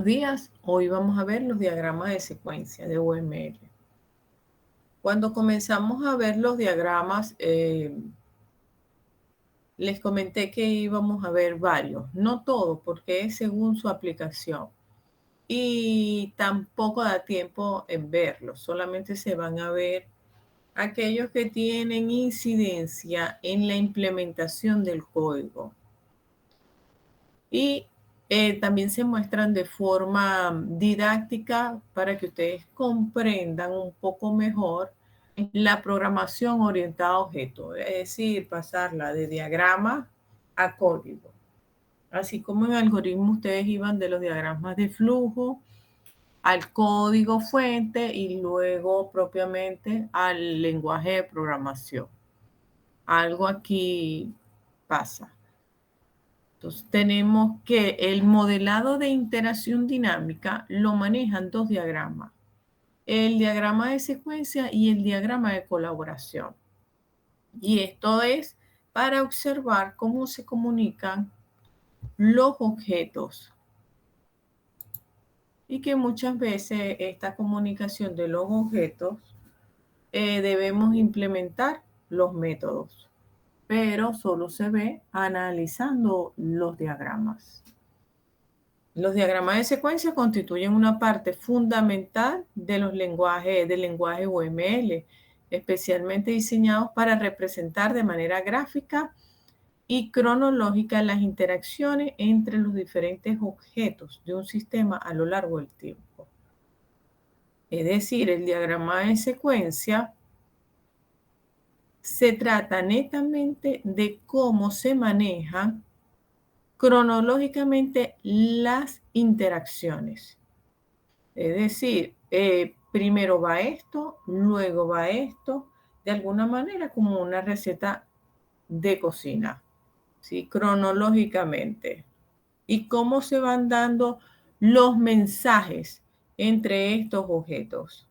Buenos días, hoy vamos a ver los diagramas de secuencia de UML. Cuando comenzamos a ver los diagramas, les comenté que íbamos a ver varios, no todos, porque es según su aplicación. Y tampoco da tiempo en verlos, solamente se van a ver aquellos que tienen incidencia en la implementación del código. Y también se muestran de forma didáctica para que ustedes comprendan un poco mejor la programación orientada a objetos, es decir, pasarla de diagrama a código. Así como en algoritmo ustedes iban de los diagramas de flujo al código fuente y luego propiamente al lenguaje de programación. Algo aquí pasa. Entonces, tenemos que el modelado de interacción dinámica lo manejan dos diagramas, el diagrama de secuencia y el diagrama de colaboración. Y esto es para observar cómo se comunican los objetos. Y que muchas veces esta comunicación de los objetos debemos implementar los métodos, pero solo se ve analizando los diagramas. Los diagramas de secuencia constituyen una parte fundamental de los del lenguaje UML, especialmente diseñados para representar de manera gráfica y cronológica las interacciones entre los diferentes objetos de un sistema a lo largo del tiempo. Es decir, el diagrama de secuencia se trata netamente de cómo se manejan cronológicamente las interacciones. Es decir, primero va esto, luego va esto, de alguna manera como una receta de cocina, ¿sí? Cronológicamente. Y cómo se van dando los mensajes entre estos objetos.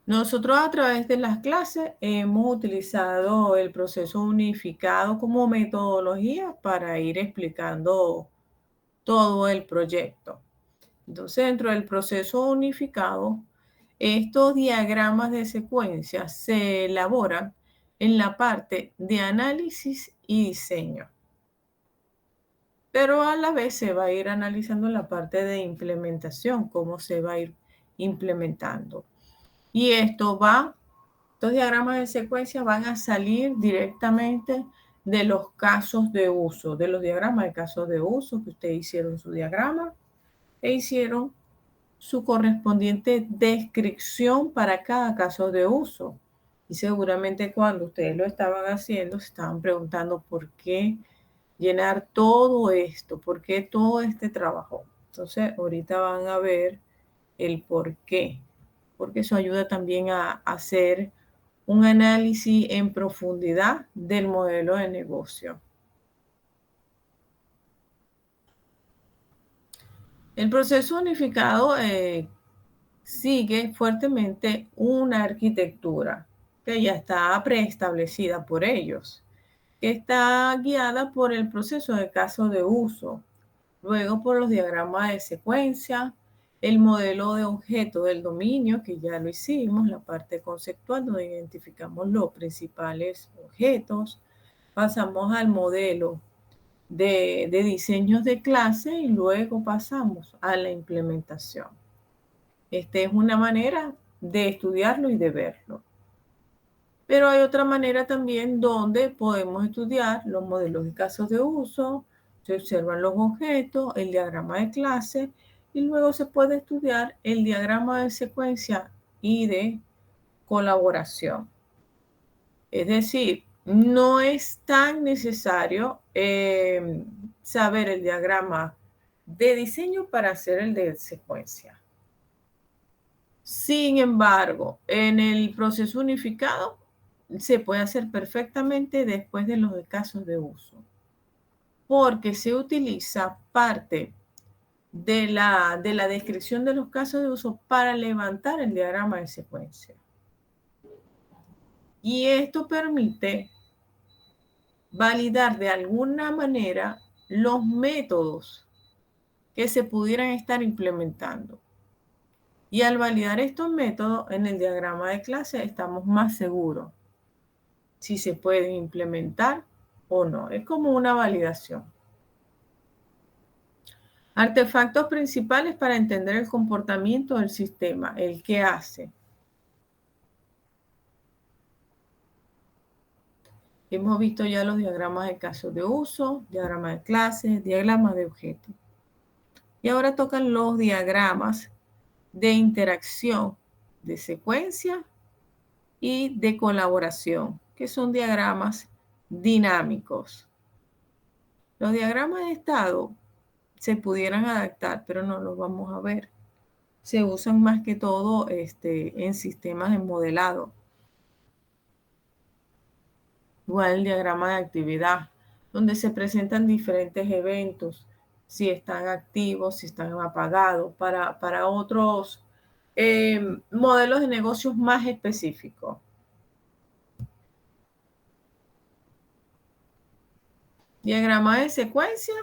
Nosotros a través de las clases hemos utilizado el proceso unificado como metodología para ir explicando todo el proyecto. Entonces, dentro del proceso unificado, estos diagramas de secuencia se elaboran en la parte de análisis y diseño, pero a la vez se va a ir analizando la parte de implementación, cómo se va a ir implementando. Y estos diagramas de secuencia van a salir directamente de los casos de uso, de los diagramas de casos de uso que ustedes hicieron su diagrama e hicieron su correspondiente descripción para cada caso de uso. Y seguramente cuando ustedes lo estaban haciendo, se estaban preguntando por qué llenar todo esto, por qué todo este trabajo. Entonces, ahorita van a ver el por qué, porque eso ayuda también a hacer un análisis en profundidad del modelo de negocio. El proceso unificado sigue fuertemente una arquitectura que ya está preestablecida por ellos, que está guiada por el proceso de caso de uso, luego por los diagramas de secuencia, el modelo de objeto del dominio, que ya lo hicimos, la parte conceptual donde identificamos los principales objetos, pasamos al modelo de diseños de clase y luego pasamos a la implementación. Esta es una manera de estudiarlo y de verlo. Pero hay otra manera también donde podemos estudiar los modelos de casos de uso, se observan los objetos, el diagrama de clase y luego se puede estudiar el diagrama de secuencia y de colaboración. Es decir, no es tan necesario saber el diagrama de diseño para hacer el de secuencia. Sin embargo, en el proceso unificado se puede hacer perfectamente después de los casos de uso, porque se utiliza parte de la descripción de los casos de uso para levantar el diagrama de secuencia. Y esto permite validar de alguna manera los métodos que se pudieran estar implementando. Y al validar estos métodos, en el diagrama de clase estamos más seguros si se pueden implementar o no. Es como una validación. Artefactos principales para entender el comportamiento del sistema, el qué hace. Hemos visto ya los diagramas de casos de uso, diagramas de clases, diagramas de objetos. Y ahora tocan los diagramas de interacción, de secuencia y de colaboración, que son diagramas dinámicos. Los diagramas de estado se pudieran adaptar, pero no los vamos a ver. Se usan más que todo en sistemas de modelado. Igual el diagrama de actividad, donde se presentan diferentes eventos, si están activos, si están apagados, para otros modelos de negocios más específicos. Diagrama de secuencia.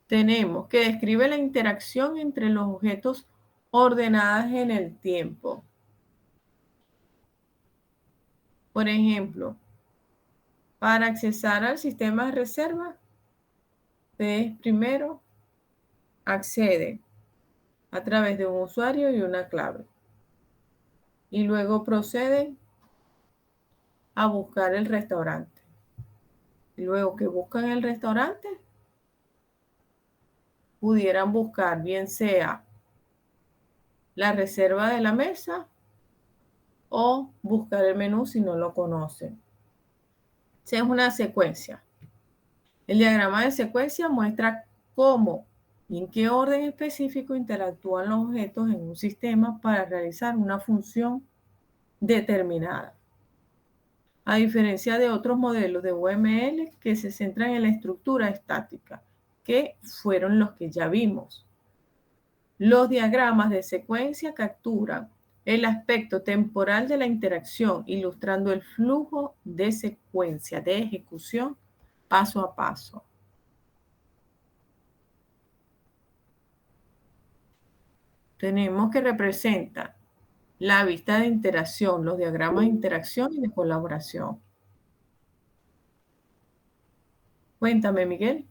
Tenemos que describe la interacción entre los objetos ordenadas en el tiempo. Por ejemplo, para accesar al sistema de reserva, ustedes primero acceden a través de un usuario y una clave. Y luego proceden a buscar el restaurante. Y luego que buscan el restaurante, pudieran buscar bien sea la reserva de la mesa o buscar el menú si no lo conocen. Esa es una secuencia. El diagrama de secuencia muestra cómo y en qué orden específico interactúan los objetos en un sistema para realizar una función determinada. A diferencia de otros modelos de UML que se centran en la estructura estática, que fueron los que ya vimos. Los diagramas de secuencia capturan el aspecto temporal de la interacción, ilustrando el flujo de secuencia de ejecución paso a paso. Tenemos que representar la vista de interacción, los diagramas de interacción y de colaboración. Cuéntame, Miguel.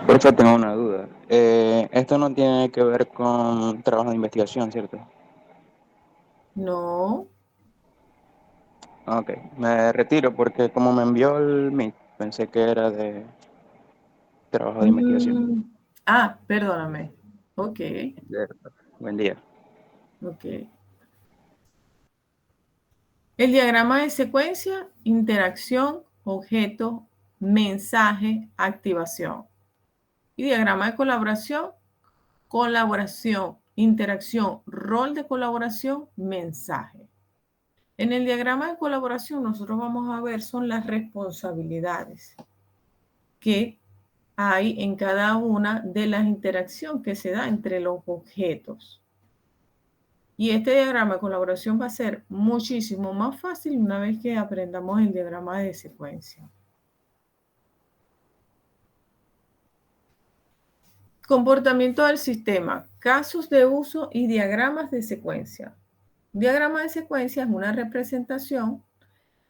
Profe, tengo una duda. Esto no tiene que ver con trabajo de investigación, ¿cierto? No. Ok, me retiro porque como me envió el Meet, pensé que era de trabajo de investigación. Perdóname. Ok, Cierto. Buen día. ok. El diagrama de secuencia, interacción, objeto, mensaje, activación. Y diagrama de colaboración, colaboración, interacción, rol de colaboración, mensaje. En el diagrama de colaboración nosotros vamos a ver son las responsabilidades que hay en cada una de las interacciones que se da entre los objetos. Y este diagrama de colaboración va a ser muchísimo más fácil una vez que aprendamos el diagrama de secuencia. Comportamiento del sistema, casos de uso y diagramas de secuencia. Un diagrama de secuencia es una representación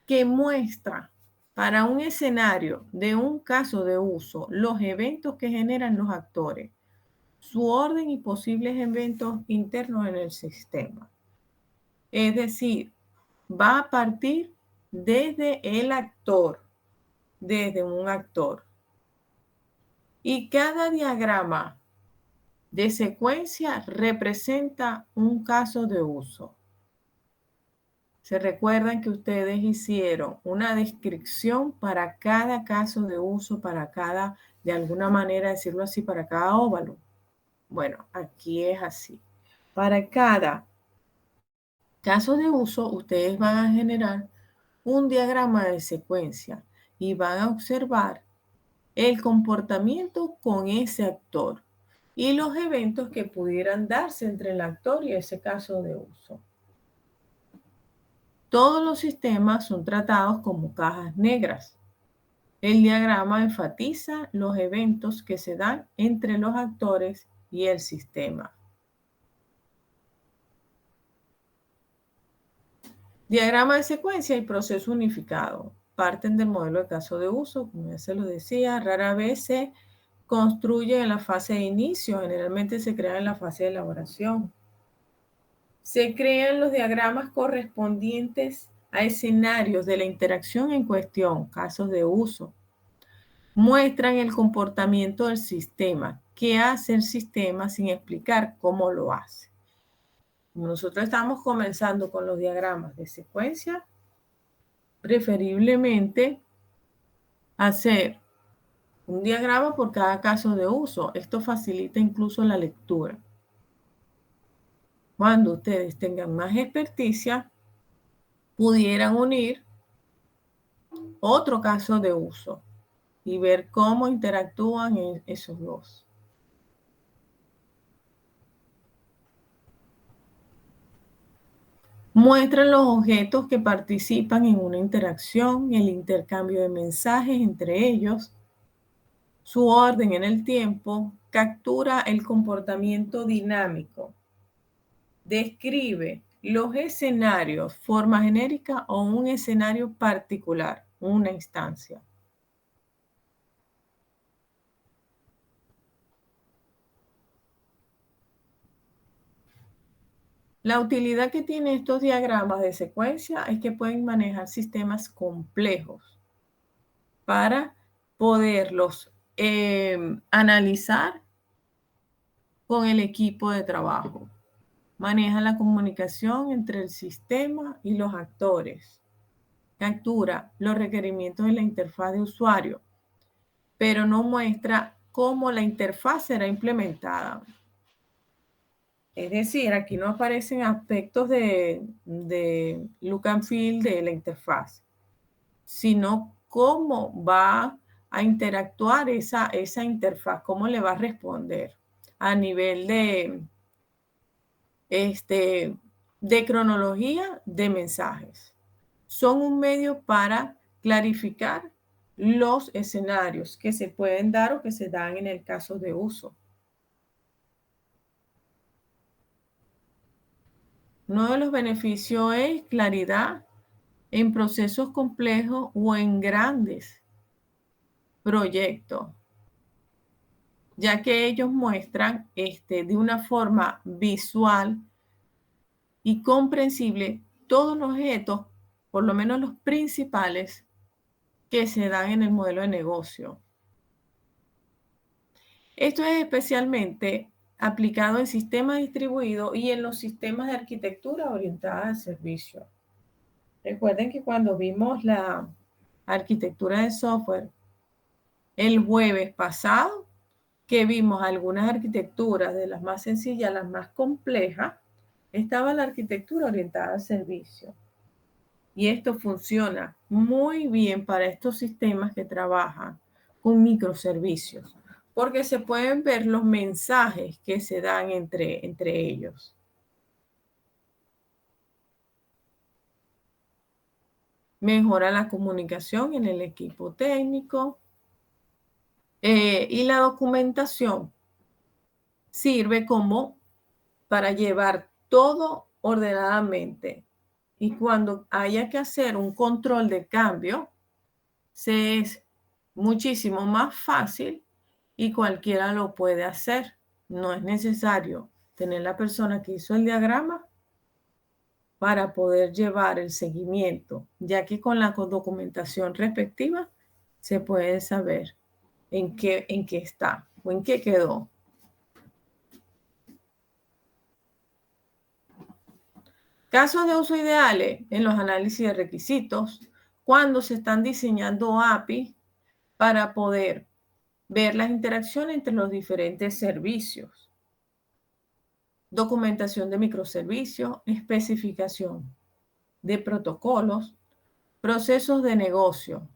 que muestra para un escenario de un caso de uso los eventos que generan los actores, su orden y posibles eventos internos en el sistema. Es decir, va a partir desde el actor, desde un actor. Y cada diagrama de secuencia representa un caso de uso. Se recuerdan que ustedes hicieron una descripción para cada caso de uso, para cada, de alguna manera decirlo así, para cada óvalo. Bueno, aquí es así. Para cada caso de uso, ustedes van a generar un diagrama de secuencia y van a observar el comportamiento con ese actor y los eventos que pudieran darse entre el actor y ese caso de uso. Todos los sistemas son tratados como cajas negras. El diagrama enfatiza los eventos que se dan entre los actores y el sistema. Diagrama de secuencia y proceso unificado. Parten del modelo de caso de uso, como ya se lo decía, rara vez se construyen en la fase de inicio, generalmente se crean en la fase de elaboración. Se crean los diagramas correspondientes a escenarios de la interacción en cuestión, casos de uso. Muestran el comportamiento del sistema, qué hace el sistema sin explicar cómo lo hace. Como nosotros estamos comenzando con los diagramas de secuencia, preferiblemente hacer un diagrama por cada caso de uso. Esto facilita incluso la lectura. Cuando ustedes tengan más experticia, pudieran unir otro caso de uso y ver cómo interactúan esos dos. Muestran los objetos que participan en una interacción, el intercambio de mensajes entre ellos, su orden en el tiempo, captura el comportamiento dinámico, describe los escenarios, forma genérica o un escenario particular, una instancia. La utilidad que tienen estos diagramas de secuencia es que pueden manejar sistemas complejos para poderlos analizar con el equipo de trabajo. Maneja la comunicación entre el sistema y los actores. Captura los requerimientos de la interfaz de usuario, pero no muestra cómo la interfaz será implementada. Es decir, aquí no aparecen aspectos de look and feel de la interfaz, sino cómo va a interactuar esa interfaz, cómo le va a responder a nivel de cronología de mensajes. Son un medio para clarificar los escenarios que se pueden dar o que se dan en el caso de uso. Uno de los beneficios es claridad en procesos complejos o en grandes proyectos, ya que ellos muestran de una forma visual y comprensible todos los objetos, por lo menos los principales, que se dan en el modelo de negocio. Esto es especialmente aplicado en sistemas distribuidos y en los sistemas de arquitectura orientada al servicio. Recuerden que cuando vimos la arquitectura de software el jueves pasado, que vimos algunas arquitecturas de las más sencillas a las más complejas, estaba la arquitectura orientada al servicio. Y esto funciona muy bien para estos sistemas que trabajan con microservicios, porque se pueden ver los mensajes que se dan entre ellos. Mejora la comunicación en el equipo técnico y la documentación sirve como para llevar todo ordenadamente. Y cuando haya que hacer un control de cambio, se es muchísimo más fácil y cualquiera lo puede hacer. No es necesario tener la persona que hizo el diagrama para poder llevar el seguimiento, ya que con la documentación respectiva se puede saber en qué está o en qué quedó. Casos de uso ideales en los análisis de requisitos, cuando se están diseñando API para poder ver las interacciones entre los diferentes servicios. Documentación de microservicios, especificación de protocolos, procesos de negocio.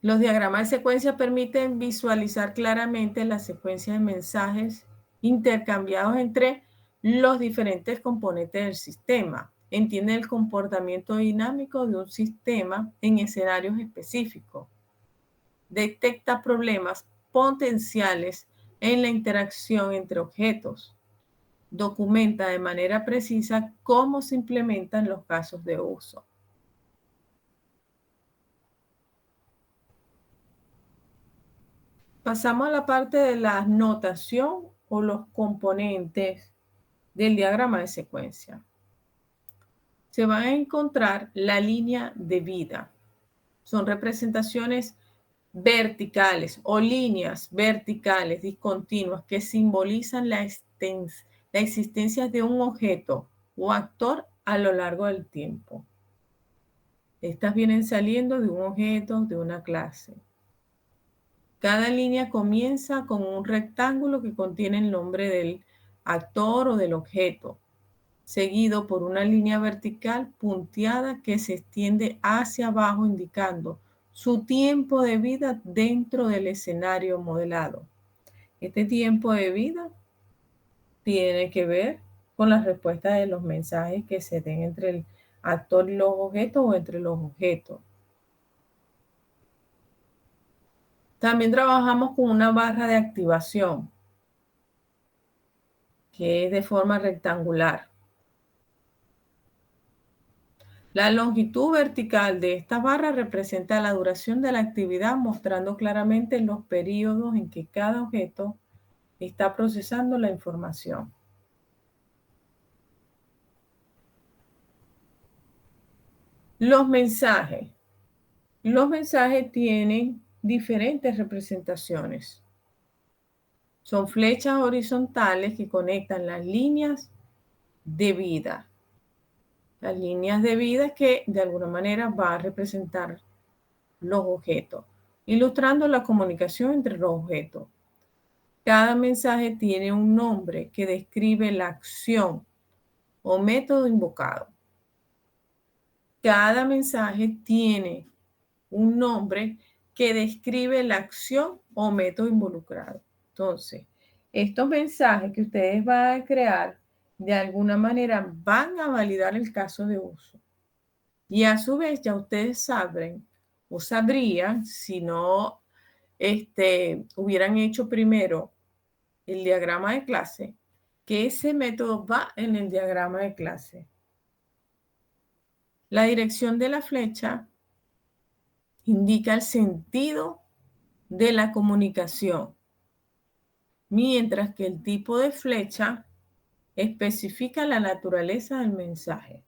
Los diagramas de secuencia permiten visualizar claramente la secuencia de mensajes intercambiados entre los diferentes componentes del sistema. Entiende el comportamiento dinámico de un sistema en escenarios específicos. Detecta problemas potenciales en la interacción entre objetos. Documenta de manera precisa cómo se implementan los casos de uso. Pasamos a la parte de la notación o los componentes del diagrama de secuencia. Se va a encontrar la línea de vida. Son representaciones verticales o líneas verticales discontinuas que simbolizan la existencia de un objeto o actor a lo largo del tiempo. Estas vienen saliendo de un objeto, de una clase. Cada línea comienza con un rectángulo que contiene el nombre del actor o del objeto, seguido por una línea vertical punteada que se extiende hacia abajo indicando su tiempo de vida dentro del escenario modelado. Este tiempo de vida tiene que ver con las respuestas de los mensajes que se den entre el actor y los objetos o entre los objetos. También trabajamos con una barra de activación, que es de forma rectangular. La longitud vertical de esta barra representa la duración de la actividad, mostrando claramente los periodos en que cada objeto está procesando la información. Los mensajes. Los mensajes tienen diferentes representaciones. Son flechas horizontales que conectan las líneas de vida. Las líneas de vida que de alguna manera va a representar los objetos, ilustrando la comunicación entre los objetos. Cada mensaje tiene un nombre que describe la acción o método invocado. Cada mensaje tiene un nombre que describe la acción o método involucrado. Entonces, estos mensajes que ustedes van a crear, de alguna manera van a validar el caso de uso. Y a su vez ya ustedes saben o sabrían, si no hubieran hecho primero el diagrama de clase, que ese método va en el diagrama de clase. La dirección de la flecha indica el sentido de la comunicación, mientras que el tipo de flecha especifica la naturaleza del mensaje.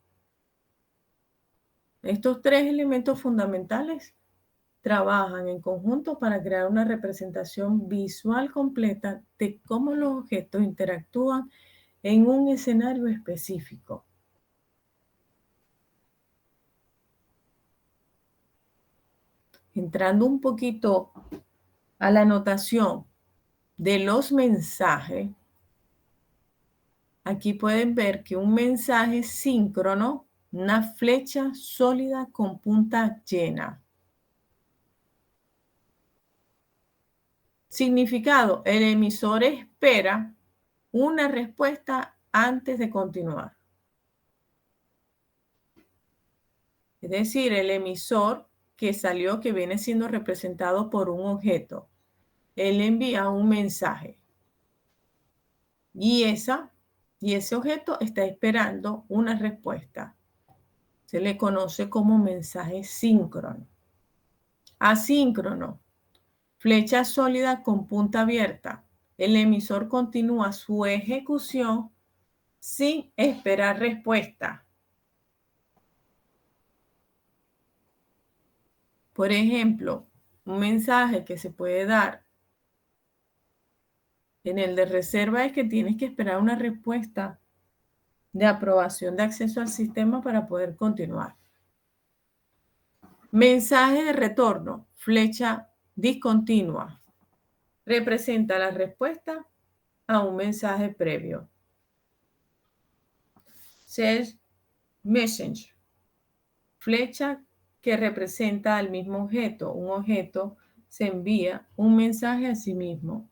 Estos tres elementos fundamentales trabajan en conjunto para crear una representación visual completa de cómo los objetos interactúan en un escenario específico. Entrando un poquito a la notación de los mensajes, aquí pueden ver que un mensaje síncrono, una flecha sólida con punta llena. Significado: el emisor espera una respuesta antes de continuar. Es decir, el emisor que salió, que viene siendo representado por un objeto, él envía un mensaje y ese objeto está esperando una respuesta. Se le conoce como mensaje síncrono. Asíncrono: flecha sólida con punta abierta. El emisor continúa su ejecución sin esperar respuesta. Por ejemplo, un mensaje que se puede dar en el de reserva es que tienes que esperar una respuesta de aprobación de acceso al sistema para poder continuar. Mensaje de retorno, flecha discontinua. Representa la respuesta a un mensaje previo. Send message, flecha que representa al mismo objeto. Un objeto se envía un mensaje a sí mismo.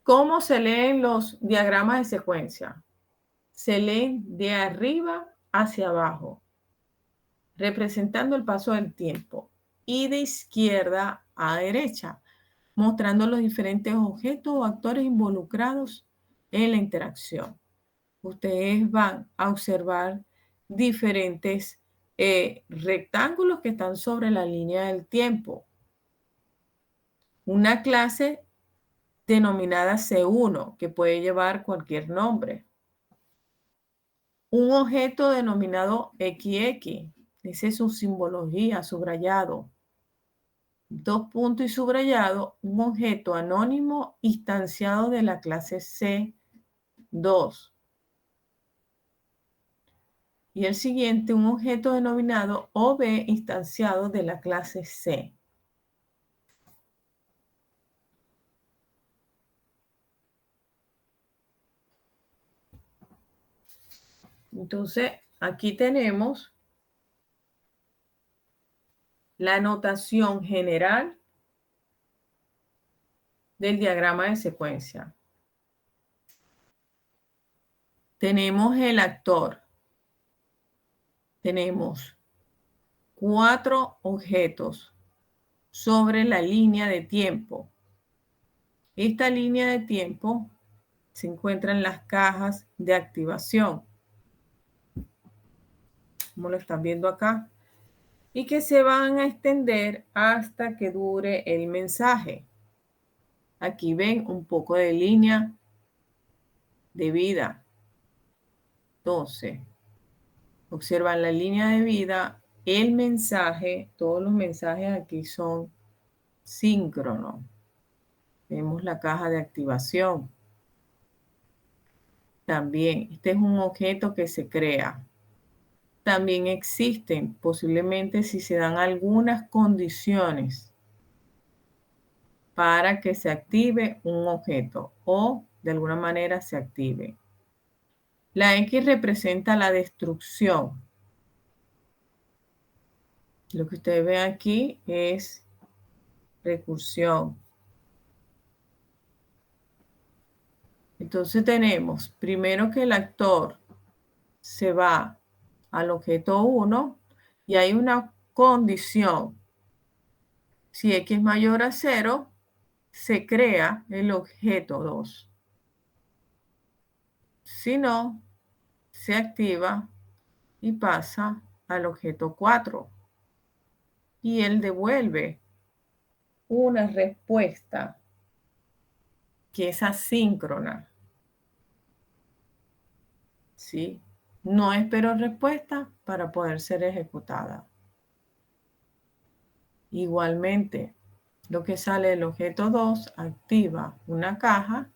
¿Cómo se leen los diagramas de secuencia? Se leen de arriba hacia abajo, representando el paso del tiempo, y de izquierda a derecha, mostrando los diferentes objetos o actores involucrados en la interacción. Ustedes van a observar diferentes rectángulos que están sobre la línea del tiempo. Una clase denominada C1, que puede llevar cualquier nombre. Un objeto denominado XX, esa es su simbología, subrayado. Dos puntos y subrayado, un objeto anónimo instanciado de la clase C2. Y el siguiente, un objeto denominado OB instanciado de la clase C. Entonces, aquí tenemos la notación general del diagrama de secuencia. Tenemos el actor. Tenemos 4 objetos sobre la línea de tiempo. Esta línea de tiempo se encuentra en las cajas de activación, como lo están viendo acá, y que se van a extender hasta que dure el mensaje. Aquí ven un poco de línea de vida. Entonces, observan la línea de vida, el mensaje, todos los mensajes aquí son síncronos. Vemos la caja de activación. También, este es un objeto que se crea. También existen, posiblemente si se dan algunas condiciones para que se active un objeto o de alguna manera se active. La X representa la destrucción. Lo que ustedes ven aquí es recursión. Entonces tenemos primero que el actor se va al objeto 1 y hay una condición. Si X es mayor a 0, se crea el objeto 2. Si no, se activa y pasa al objeto 4. Y él devuelve una respuesta que es asíncrona. ¿Sí? No espero respuesta para poder ser ejecutada. Igualmente, lo que sale del objeto 2 activa una caja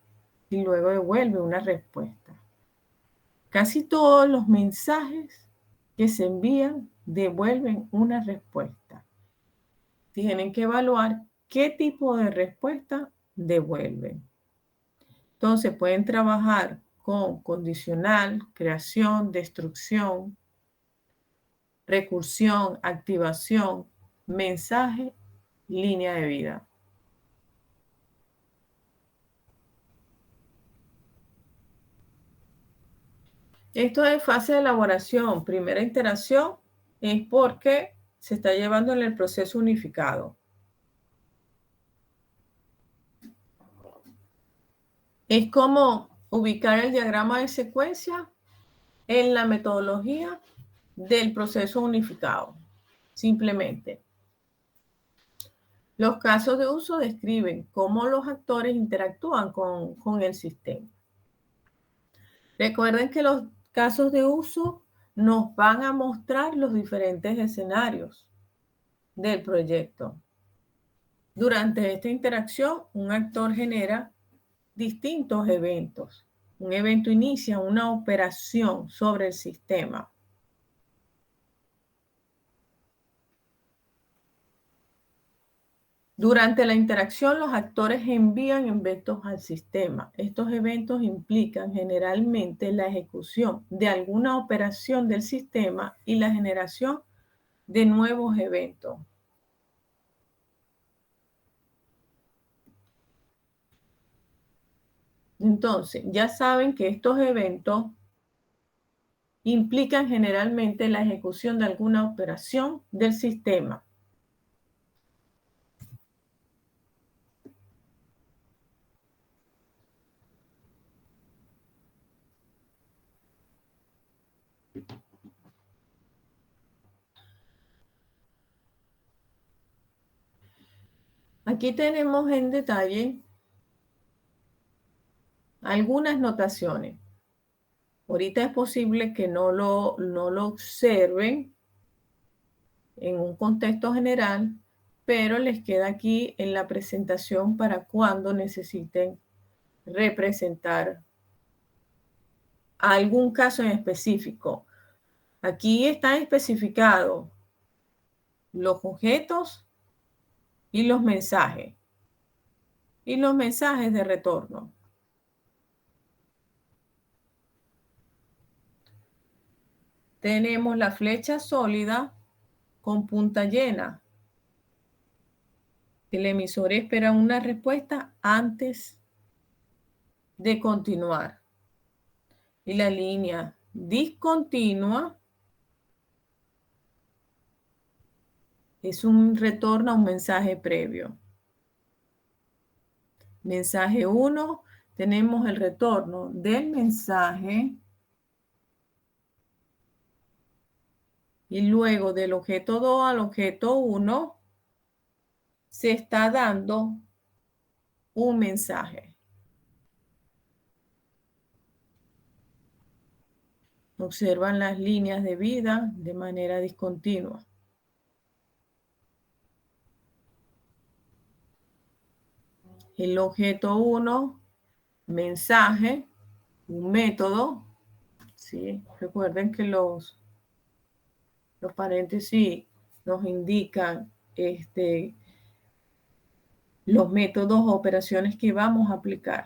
y luego devuelve una respuesta. Casi todos los mensajes que se envían devuelven una respuesta. Tienen que evaluar qué tipo de respuesta devuelven. Entonces pueden trabajar con condicional, creación, destrucción, recursión, activación, mensaje, línea de vida. Esto es fase de elaboración. Primera iteración es porque se está llevando en el proceso unificado. Es como ubicar el diagrama de secuencia en la metodología del proceso unificado. Simplemente. Los casos de uso describen cómo los actores interactúan con el sistema. Recuerden que los casos de uso nos van a mostrar los diferentes escenarios del proyecto. Durante esta interacción, un actor genera distintos eventos. Un evento inicia una operación sobre el sistema. Durante la interacción, los actores envían eventos al sistema. Estos eventos implican generalmente la ejecución de alguna operación del sistema y la generación de nuevos eventos. Entonces, ya saben que estos eventos implican generalmente la ejecución de alguna operación del sistema. Aquí tenemos en detalle algunas notaciones. Ahorita es posible que no lo observen en un contexto general, pero les queda aquí en la presentación para cuando necesiten representar algún caso en específico. Aquí están especificados los objetos y los mensajes de retorno. Tenemos la flecha sólida con punta llena. El emisor espera una respuesta antes de continuar. Y la línea discontinua es un retorno a un mensaje previo. Mensaje 1, tenemos el retorno del mensaje y luego del objeto 2 al objeto 1 se está dando un mensaje. Observan las líneas de vida de manera discontinua. El objeto 1, mensaje, un método. ¿Sí? Recuerden que los paréntesis nos indican los métodos o operaciones que vamos a aplicar.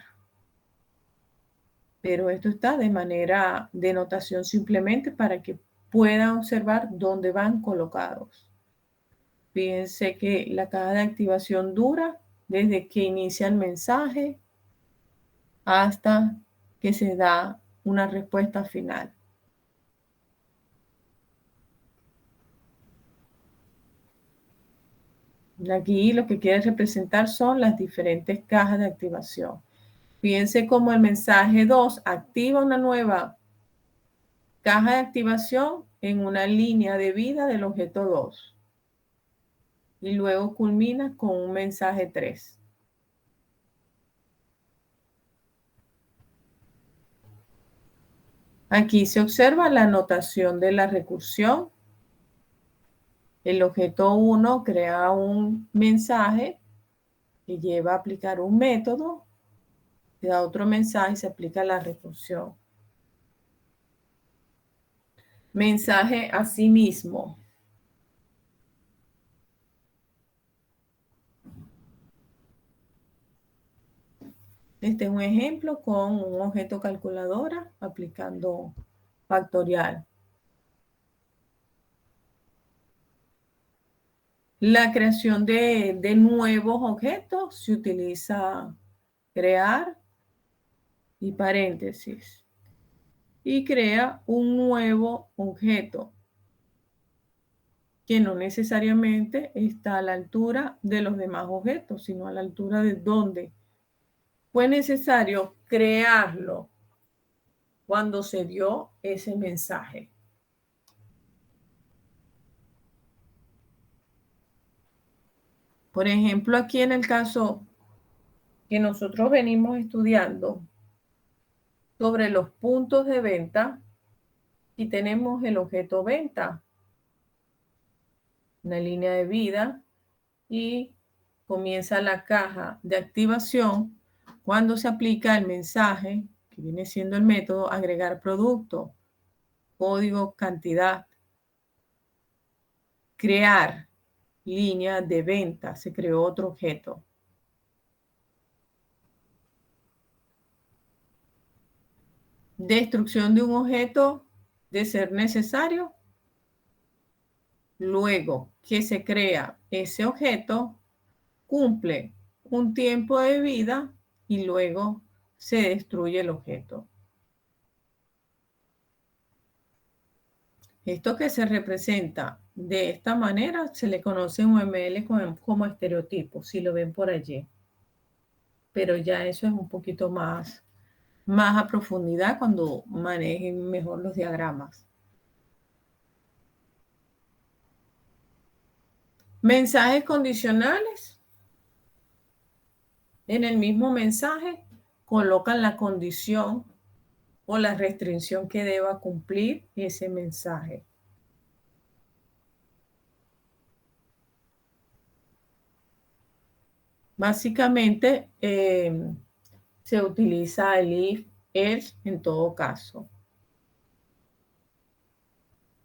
Pero esto está de manera de notación simplemente para que puedan observar dónde van colocados. Fíjense que la caja de activación dura desde que inicia el mensaje hasta que se da una respuesta final. Aquí lo que quiere representar son las diferentes cajas de activación. Fíjense cómo el mensaje 2 activa una nueva caja de activación en una línea de vida del objeto 2. Y luego culmina con un mensaje 3. Aquí se observa la notación de la recursión. El objeto 1 crea un mensaje que lleva a aplicar un método, se da otro mensaje y se aplica la recursión. Mensaje a sí mismo. Este es un ejemplo con un objeto calculadora aplicando factorial. La creación de nuevos objetos se utiliza crear y paréntesis. Y crea un nuevo objeto que no necesariamente está a la altura de los demás objetos, sino a la altura de donde fue necesario crearlo cuando se dio ese mensaje. Por ejemplo, aquí en el caso que nosotros venimos estudiando sobre los puntos de venta, y tenemos el objeto venta, una línea de vida, y comienza la caja de activación cuando se aplica el mensaje, que viene siendo el método agregar producto, código, cantidad, crear línea de venta, se creó otro objeto. Destrucción de un objeto de ser necesario. Luego que se crea ese objeto, cumple un tiempo de vida y luego se destruye el objeto. Esto que se representa de esta manera se le conoce en UML como estereotipo, si lo ven por allí. Pero ya eso es un poquito más a profundidad cuando manejen mejor los diagramas. Mensajes condicionales. En el mismo mensaje colocan la condición o la restricción que deba cumplir ese mensaje. Básicamente se utiliza el if, else en todo caso.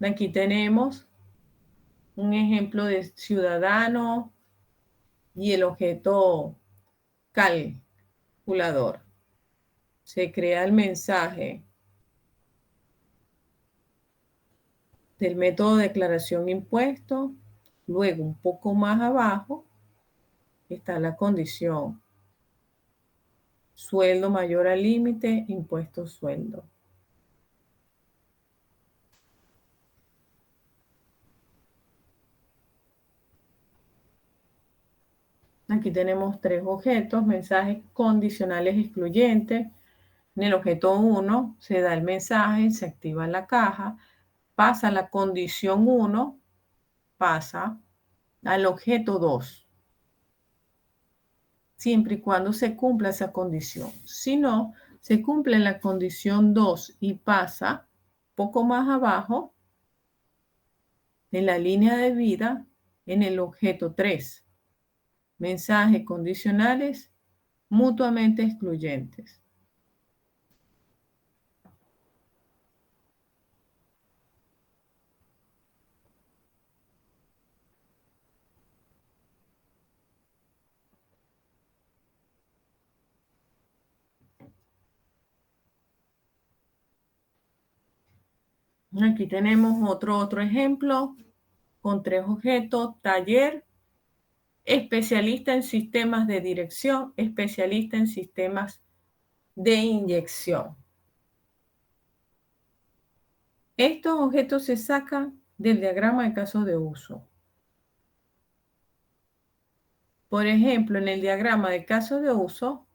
Aquí tenemos un ejemplo de ciudadano y el objeto calculador. Se crea el mensaje del método de declaración impuesto. Luego, un poco más abajo, está la condición. Sueldo mayor al límite, impuesto sueldo. Aquí tenemos tres objetos, mensajes condicionales excluyentes. En el objeto 1 se da el mensaje, se activa la caja, pasa la condición 1, pasa al objeto 2, siempre y cuando se cumpla esa condición. Si no, se cumple la condición 2 y pasa poco más abajo, en la línea de vida, en el objeto 3. Mensajes condicionales mutuamente excluyentes. Aquí tenemos otro ejemplo con tres objetos: taller, especialista en sistemas de dirección, especialista en sistemas de inyección. Estos objetos se sacan del diagrama de casos de uso. Por ejemplo, en el diagrama de casos de uso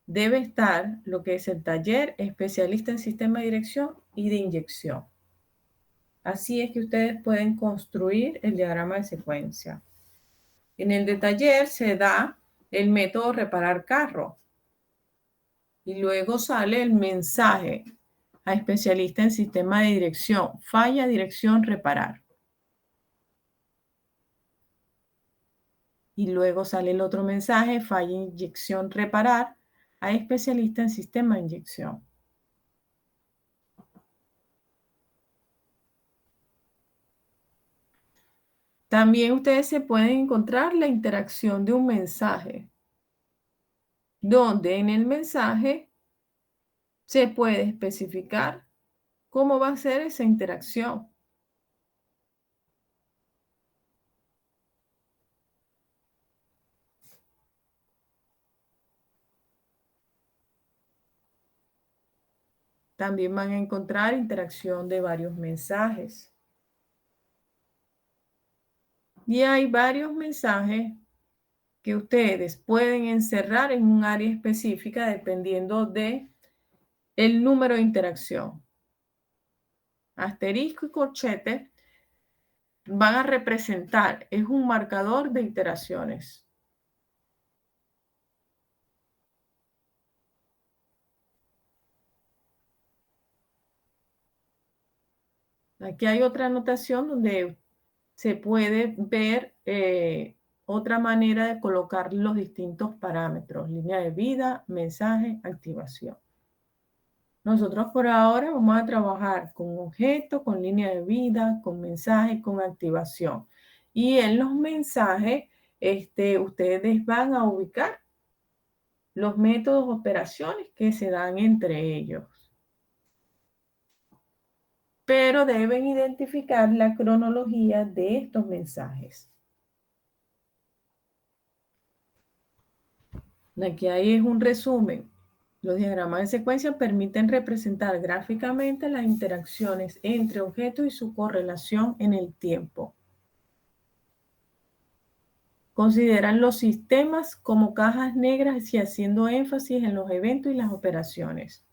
debe estar lo que es el taller, especialista en sistema de dirección y de inyección. Así es que ustedes pueden construir el diagrama de secuencia. En el de taller se da el método reparar carro y luego sale el mensaje a especialista en sistema de dirección, falla, dirección, reparar. Y luego sale el otro mensaje, falla, inyección, reparar, a especialista en sistema de inyección. También ustedes se pueden encontrar la interacción de un mensaje, donde en el mensaje se puede especificar cómo va a ser esa interacción. También van a encontrar interacción de varios mensajes. Y hay varios mensajes que ustedes pueden encerrar en un área específica dependiendo de el número de interacción. Asterisco y corchete van a representar, es un marcador de iteraciones. Aquí hay otra anotación donde se puede ver otra manera de colocar los distintos parámetros: línea de vida, mensaje, activación. Nosotros por ahora vamos a trabajar con objeto, con línea de vida, con mensaje, con activación. Y en los mensajes, ustedes van a ubicar los métodos, operaciones que se dan entre ellos. Pero deben identificar la cronología de estos mensajes. Aquí hay es un resumen. Los diagramas de secuencia permiten representar gráficamente las interacciones entre objetos y su correlación en el tiempo. Consideran los sistemas como cajas negras y haciendo énfasis en los eventos y las operaciones.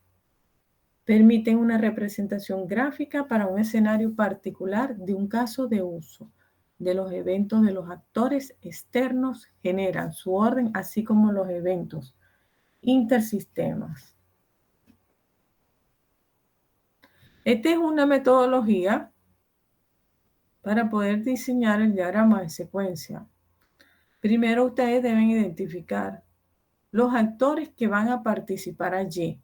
Permiten una representación gráfica para un escenario particular de un caso de uso. De los eventos de los actores externos generan su orden, así como los eventos intersistemas. Esta es una metodología para poder diseñar el diagrama de secuencia. Primero ustedes deben identificar los actores que van a participar allí.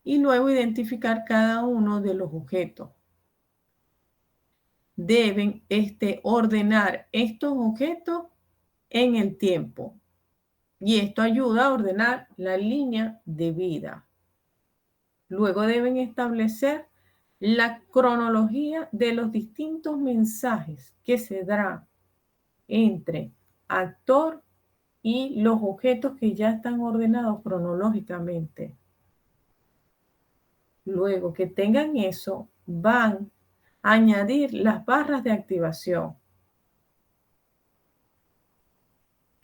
Y luego identificar cada uno de los objetos. Deben ordenar estos objetos en el tiempo. Y esto ayuda a ordenar la línea de vida. Luego deben establecer la cronología de los distintos mensajes que se darán entre actor y los objetos que ya están ordenados cronológicamente. Luego que tengan eso, van a añadir las barras de activación.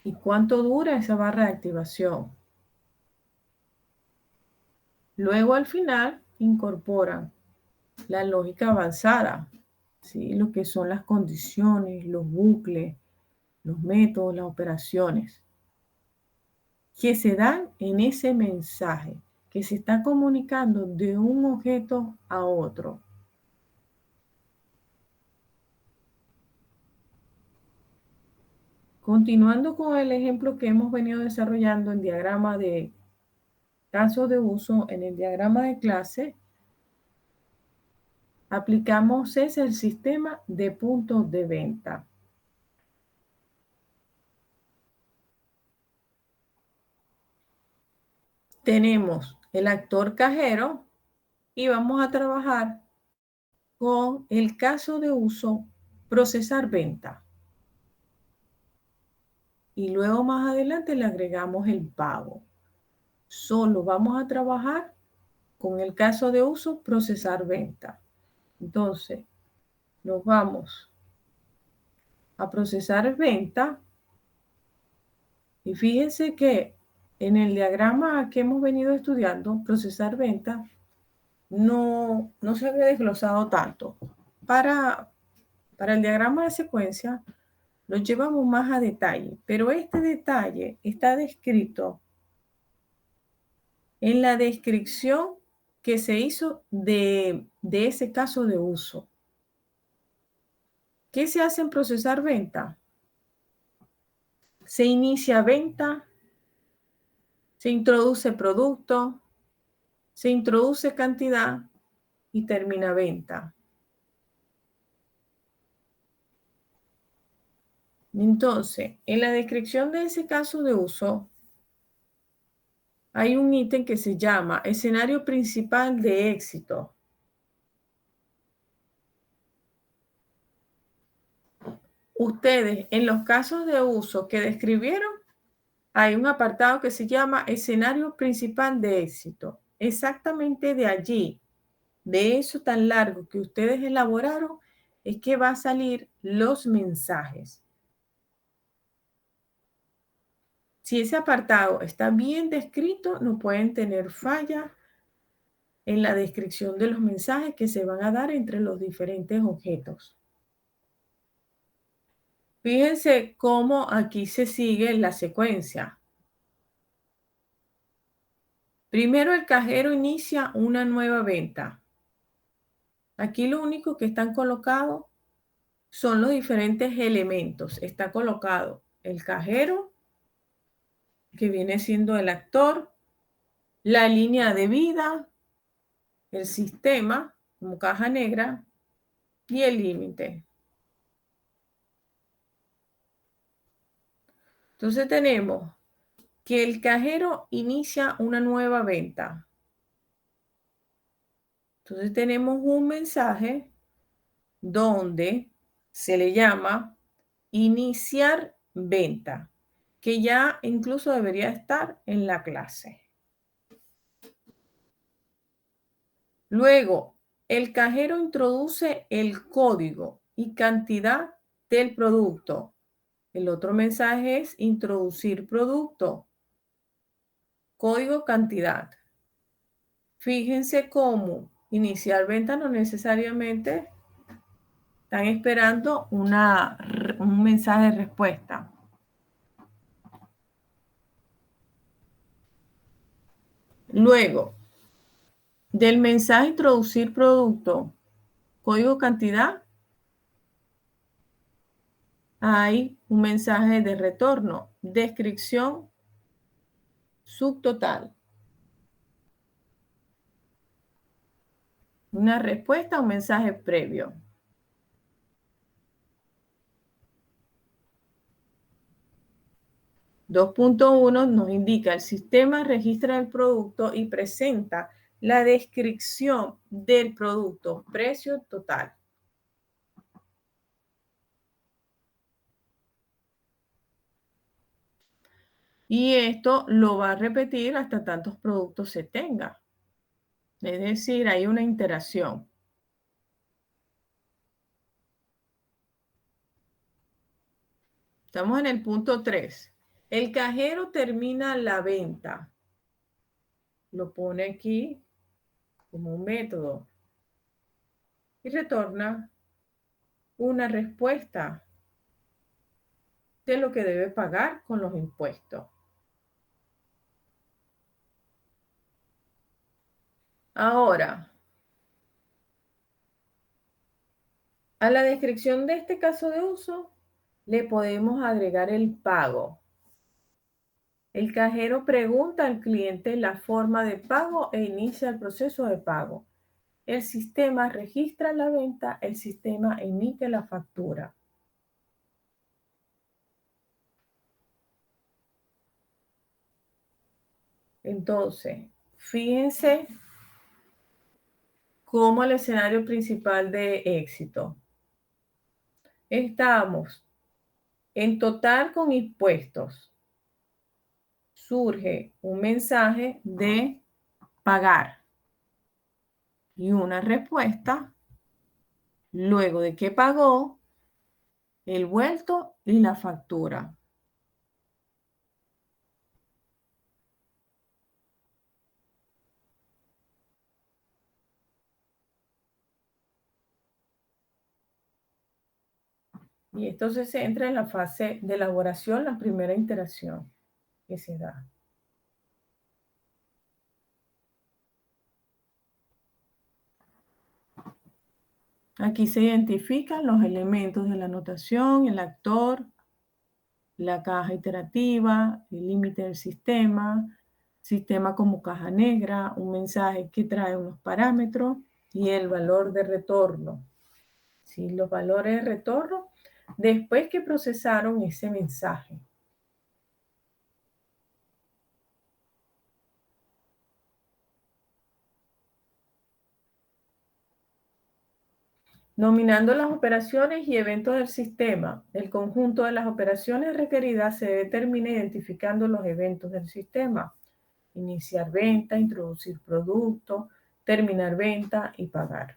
¿Y cuánto dura esa barra de activación? Luego al final incorporan la lógica avanzada, ¿sí? Lo que son las condiciones, los bucles, los métodos, las operaciones que se dan en ese mensaje que se está comunicando de un objeto a otro. Continuando con el ejemplo que hemos venido desarrollando en diagrama de casos de uso, en el diagrama de clase, aplicamos el sistema de puntos de venta. Tenemos el actor cajero y vamos a trabajar con el caso de uso procesar venta. Y luego más adelante le agregamos el pago. Solo vamos a trabajar con el caso de uso procesar venta. Entonces, nos vamos a procesar venta y fíjense que en el diagrama que hemos venido estudiando, procesar venta, no se había desglosado tanto. Para el diagrama de secuencia lo llevamos más a detalle, pero este detalle está descrito en la descripción que se hizo de ese caso de uso. ¿Qué se hace en procesar venta? Se inicia venta, se introduce producto, se introduce cantidad y termina venta. Entonces, en la descripción de ese caso de uso, hay un ítem que se llama escenario principal de éxito. Ustedes, en los casos de uso que describieron, hay un apartado que se llama escenario principal de éxito. Exactamente de allí, de eso tan largo que ustedes elaboraron, es que va a salir los mensajes. Si ese apartado está bien descrito, no pueden tener falla en la descripción de los mensajes que se van a dar entre los diferentes objetos. Fíjense cómo aquí se sigue la secuencia. Primero el cajero inicia una nueva venta. Aquí lo único que están colocados son los diferentes elementos. Está colocado el cajero, que viene siendo el actor, la línea de vida, el sistema como caja negra y el límite. Entonces tenemos que el cajero inicia una nueva venta. Entonces tenemos un mensaje donde se le llama iniciar venta, que ya incluso debería estar en la clase. Luego, el cajero introduce el código y cantidad del producto. El otro mensaje es introducir producto, código, cantidad. Fíjense cómo iniciar venta no necesariamente están esperando un mensaje de respuesta. Luego, del mensaje introducir producto, código, cantidad, hay un mensaje de retorno, descripción, subtotal. Una respuesta, un mensaje previo. (2.1) nos indica el sistema registra el producto y presenta la descripción del producto, precio total. Y esto lo va a repetir hasta tantos productos se tenga. Es decir, hay una interacción. Estamos en el punto 3. El cajero termina la venta. Lo pone aquí como un método. Y retorna una respuesta de lo que debe pagar con los impuestos. Ahora, a la descripción de este caso de uso, le podemos agregar el pago. El cajero pregunta al cliente la forma de pago e inicia el proceso de pago. El sistema registra la venta, el sistema emite la factura. Entonces, fíjense cómo el escenario principal de éxito. Estamos en total con impuestos. Surge un mensaje de pagar y una respuesta luego de que pagó, el vuelto y la factura. Y esto se centra en la fase de elaboración, la primera interacción que se da. Aquí se identifican los elementos de la anotación, el actor, la caja iterativa, el límite del sistema como caja negra, un mensaje que trae unos parámetros y el valor de retorno. ¿Sí? Los valores de retorno después que procesaron ese mensaje. Nominando las operaciones y eventos del sistema. El conjunto de las operaciones requeridas se determina identificando los eventos del sistema. Iniciar venta, introducir producto, terminar venta y pagar.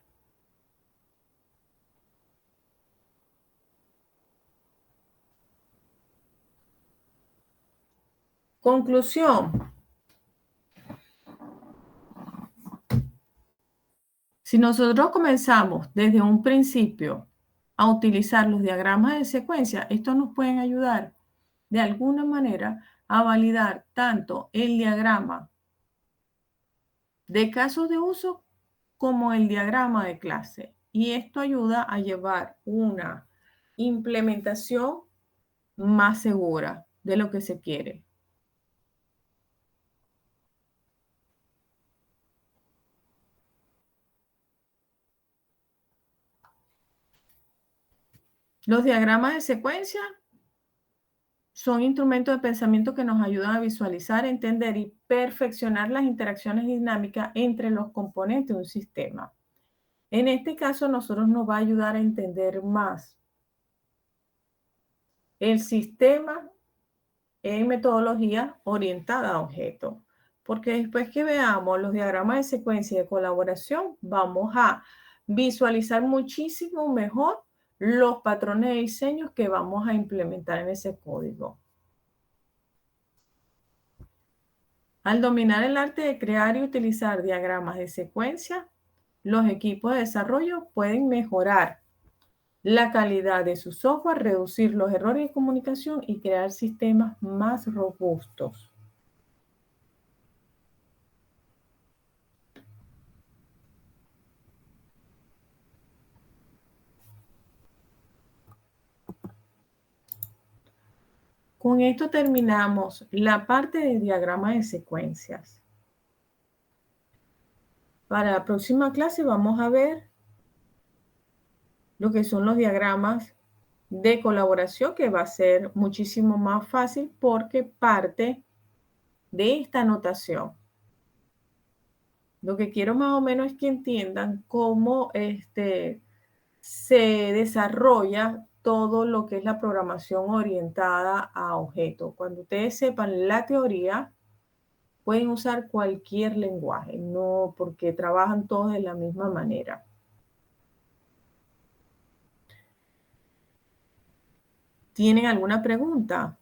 Conclusión. Si nosotros comenzamos desde un principio a utilizar los diagramas de secuencia, estos nos pueden ayudar de alguna manera a validar tanto el diagrama de casos de uso como el diagrama de clase. Y esto ayuda a llevar una implementación más segura de lo que se quiere. Los diagramas de secuencia son instrumentos de pensamiento que nos ayudan a visualizar, entender y perfeccionar las interacciones dinámicas entre los componentes de un sistema. En este caso, nosotros nos va a ayudar a entender más el sistema en metodología orientada a objetos. Porque después que veamos los diagramas de secuencia y de colaboración, vamos a visualizar muchísimo mejor los patrones de diseño que vamos a implementar en ese código. Al dominar el arte de crear y utilizar diagramas de secuencia, los equipos de desarrollo pueden mejorar la calidad de su software, reducir los errores de comunicación y crear sistemas más robustos. Con esto terminamos la parte de diagrama de secuencias. Para la próxima clase vamos a ver lo que son los diagramas de colaboración, que va a ser muchísimo más fácil porque parte de esta notación. Lo que quiero más o menos es que entiendan cómo se desarrolla todo lo que es la programación orientada a objetos. Cuando ustedes sepan la teoría, pueden usar cualquier lenguaje, no porque trabajan todos de la misma manera. ¿Tienen alguna pregunta?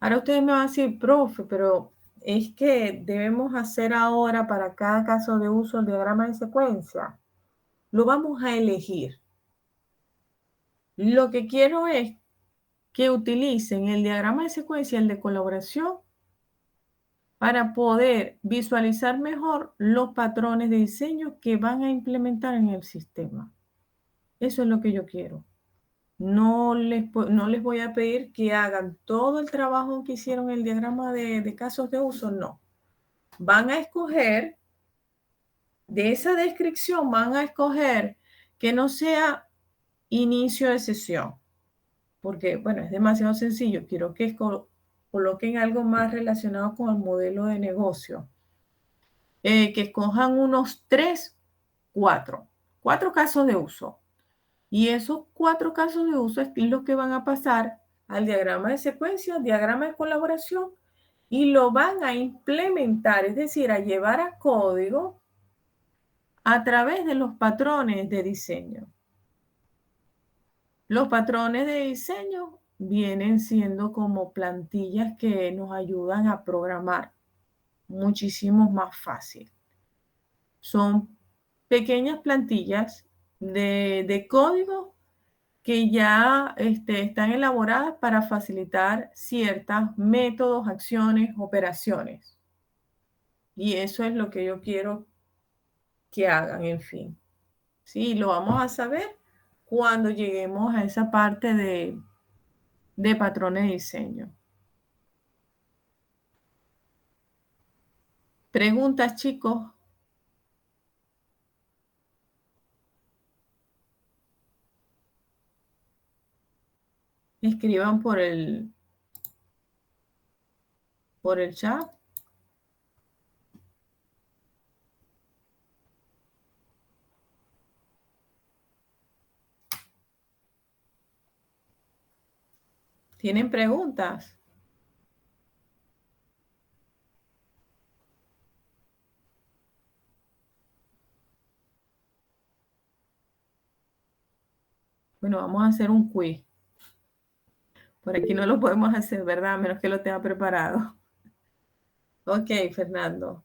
Ahora ustedes me van a decir, profe, pero es que debemos hacer ahora para cada caso de uso el diagrama de secuencia. Lo vamos a elegir. Lo que quiero es que utilicen el diagrama de secuencia, el de colaboración, para poder visualizar mejor los patrones de diseño que van a implementar en el sistema. Eso es lo que yo quiero. No les voy a pedir que hagan todo el trabajo que hicieron en el diagrama de casos de uso, no. Van a escoger, de esa descripción, van a escoger que no sea inicio de sesión, porque, bueno, es demasiado sencillo. Quiero que coloquen algo más relacionado con el modelo de negocio. Que escojan unos 3, 4 casos de uso. Y esos 4 casos de uso es lo que van a pasar al diagrama de secuencia, diagrama de colaboración, y lo van a implementar, es decir, a llevar a código a través de los patrones de diseño. Los patrones de diseño vienen siendo como plantillas que nos ayudan a programar muchísimo más fácil. Son pequeñas plantillas de código que ya están elaboradas para facilitar ciertos métodos, acciones, operaciones. Y eso es lo que yo quiero que hagan, en fin. Sí, lo vamos a saber cuando lleguemos a esa parte de patrones de diseño. Preguntas, chicos. Escriban por el chat. ¿Tienen preguntas? Bueno, vamos a hacer un quiz. Por aquí no lo podemos hacer, ¿verdad? A menos que lo tenga preparado. Ok, Fernando.